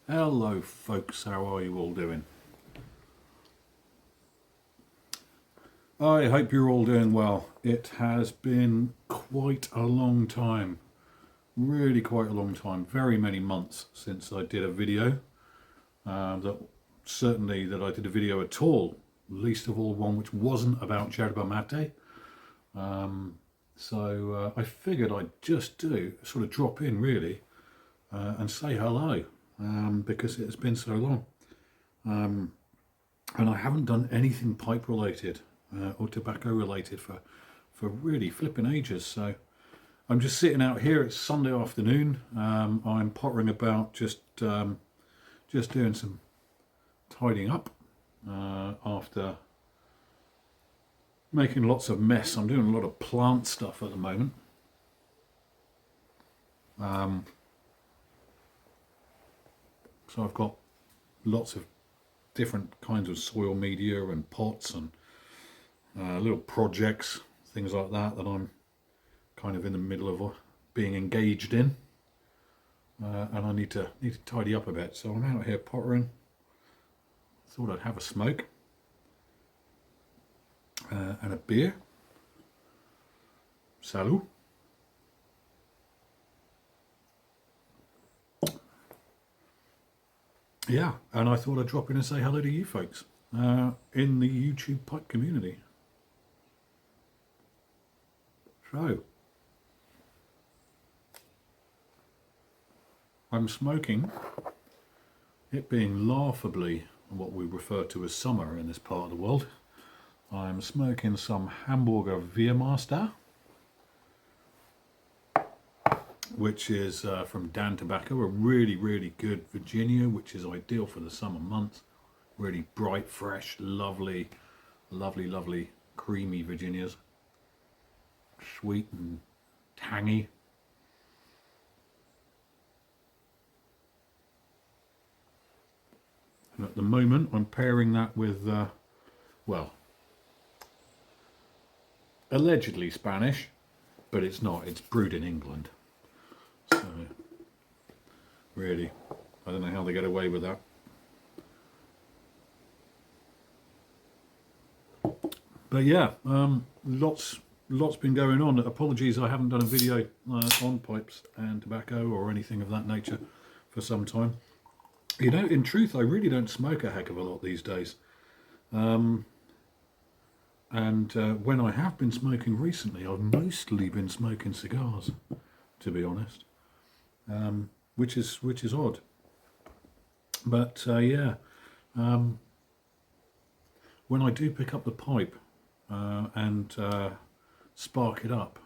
Hello folks, how are you all doing? I hope you're all doing well. It has been quite a long time, really quite a long time, very many months since I did a video. That I did a video at all, least of all one which wasn't about yerba mate. So I figured I'd just sort of drop in really and say hello because it has been so long. And I haven't done anything pipe related or tobacco related for really flipping ages. So I'm just sitting out here. It's Sunday afternoon. I'm pottering about, just doing some tidying up after making lots of mess. I'm doing a lot of plant stuff at the moment. So I've got lots of different kinds of soil media and pots and little projects, things like that I'm kind of in the middle of being engaged in, and I need to tidy up a bit. So I'm out here pottering. Thought I'd have a smoke and a beer. Salut. Yeah, and I thought I'd drop in and say hello to you folks in the YouTube pipe community. So, I'm smoking, it being laughably what we refer to as summer in this part of the world. I'm smoking some Hamburger Wehrmaster, which is from Dan Tobacco, a really, really good Virginia, which is ideal for the summer months. Really bright, fresh, lovely, lovely, lovely, creamy Virginias. Sweet and tangy. And at the moment, I'm pairing that with, well, allegedly Spanish, but it's not. It's brewed in England. So, really, I don't know how they get away with that. But yeah, lots been going on. Apologies, I haven't done a video on pipes and tobacco or anything of that nature for some time. You know, in truth, I really don't smoke a heck of a lot these days. And when I have been smoking recently, I've mostly been smoking cigars, to be honest, which is odd. But yeah, when I do pick up the pipe and spark it up,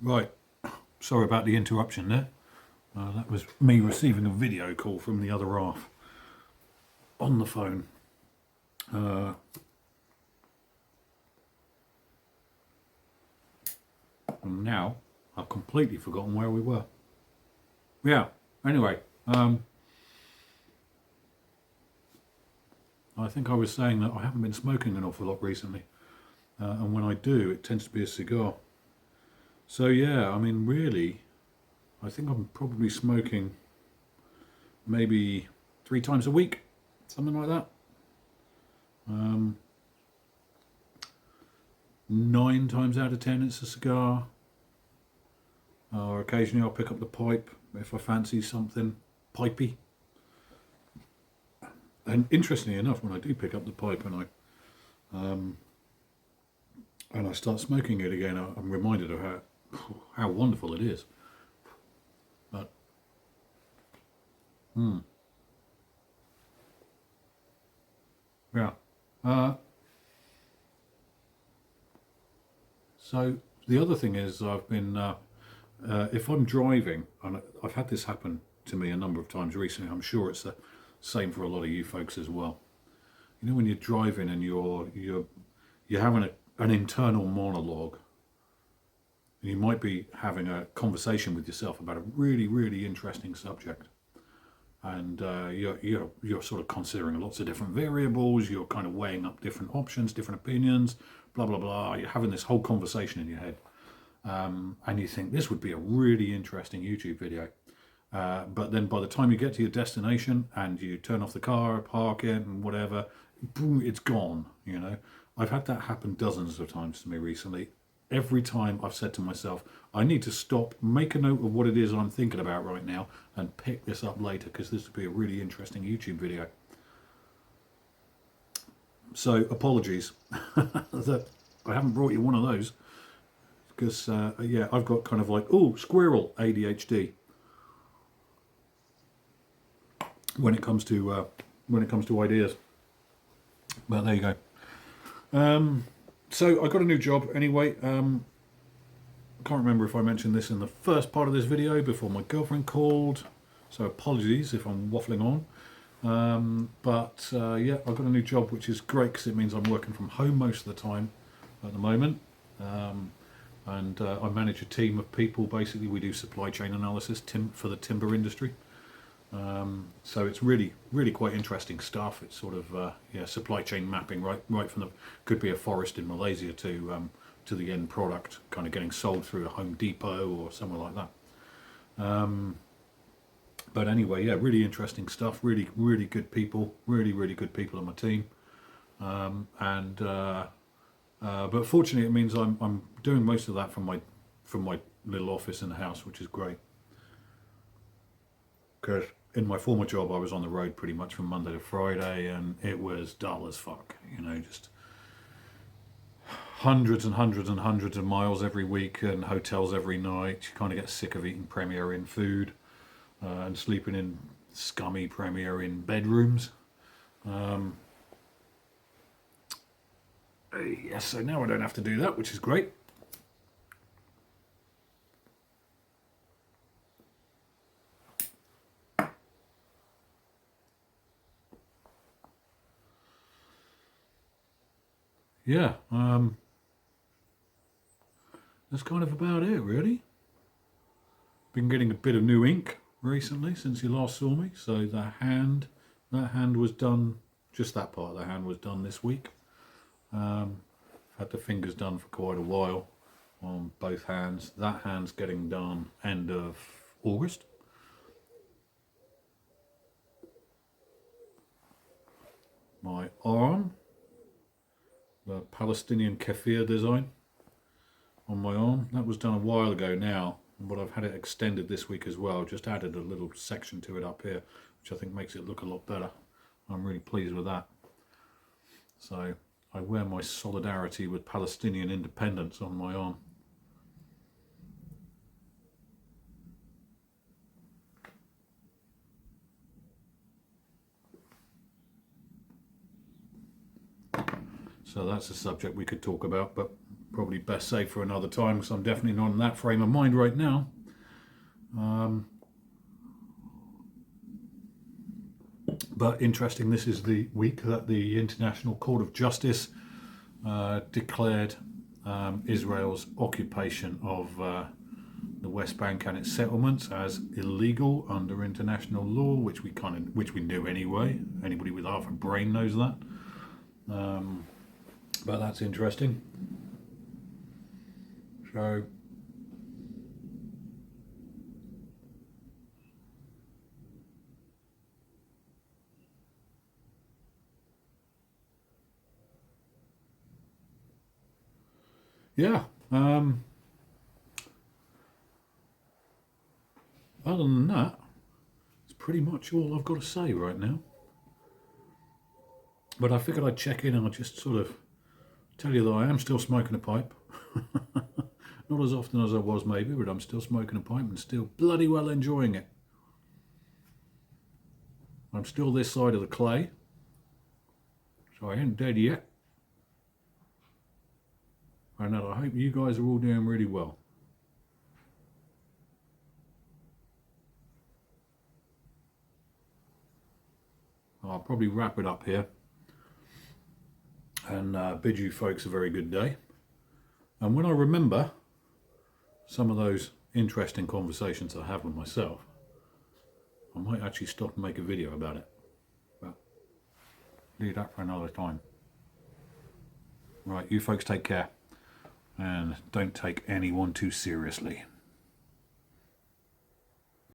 right. Sorry about the interruption there. That was me receiving a video call from the other half on the phone. And now I've completely forgotten where we were. Yeah, anyway, I think I was saying that I haven't been smoking an awful lot recently. And when I do, it tends to be a cigar. So yeah, I mean, really, I think I'm probably smoking maybe 3 times a week, something like that. 9 times out of 10 it's a cigar, or occasionally I'll pick up the pipe if I fancy something pipey. And interestingly enough, when I do pick up the pipe and I start smoking it again, I'm reminded of how wonderful it is. But yeah. So the other thing is I've been, if I'm driving, and I've had this happen to me a number of times recently, I'm sure it's the same for a lot of you folks as well. You know, when you're driving and you're having an internal monologue, you might be having a conversation with yourself about a really, really interesting subject. and you're sort of considering lots of different variables. You're kind of weighing up different options, different opinions, blah blah blah. You're having this whole conversation in your head, and you think this would be a really interesting YouTube video. But then by the time you get to your destination and you turn off the car, park it, and whatever, boom, it's gone. You know, I've had that happen dozens of times to me recently. Every time I've said to myself, I need to stop, make a note of what it is I'm thinking about right now, and pick this up later, because this would be a really interesting YouTube video. So apologies that I haven't brought you one of those, because yeah, I've got kind of like, oh, squirrel ADHD when it comes to ideas. But there you go. So I got a new job anyway. I can't remember if I mentioned this in the first part of this video before my girlfriend called, so apologies if I'm waffling on. But yeah, I've got a new job, which is great because it means I'm working from home most of the time at the moment. And I manage a team of people. Basically, we do supply chain analysis for the timber industry. So it's really quite interesting stuff. It's sort of yeah, supply chain mapping right from the, could be a forest in Malaysia to the end product, kind of getting sold through a Home Depot or somewhere like that. But anyway, yeah, really interesting stuff. Really good people. Really good people on my team. But fortunately, it means I'm doing most of that from my little office in the house, which is great. Because in my former job, I was on the road pretty much from Monday to Friday, and it was dull as fuck. You know, just hundreds and hundreds of miles every week, and hotels every night. You kind of get sick of eating Premier Inn food and sleeping in scummy Premier Inn bedrooms. Yes, so now I don't have to do that, which is great. Yeah, that's kind of about it, really. Been getting a bit of new ink recently since you last saw me. So that hand was done, just that part of the hand was done this week. Had the fingers done for quite a while on both hands. That hand's getting done end of August. My arm, the Palestinian kefir design on my arm, that was done a while ago now, but I've had it extended this week as well. Just added a little section to it up here, which I think makes it look a lot better. I'm really pleased with that. So I wear my solidarity with Palestinian independence on my arm. So that's a subject we could talk about, but probably best saved for another time, because I'm definitely not in that frame of mind right now. But interesting, this is the week that the International Court of Justice declared Israel's occupation of the West Bank and its settlements as illegal under international law, which we knew anyway. Anybody with half a brain knows that. But that's interesting. So yeah, other than that, it's pretty much all I've got to say right now. But I figured I'd check in and I'd just sort of tell you that I am still smoking a pipe. Not as often as I was maybe, but I'm still smoking a pipe and still bloody well enjoying it. I'm still this side of the clay, so I ain't dead yet. And I hope you guys are all doing really well. I'll probably wrap it up here and bid you folks a very good day. And when I remember some of those interesting conversations I have with myself, I might actually stop and make a video about it, but leave that for another time. Right, you folks take care, and don't take anyone too seriously.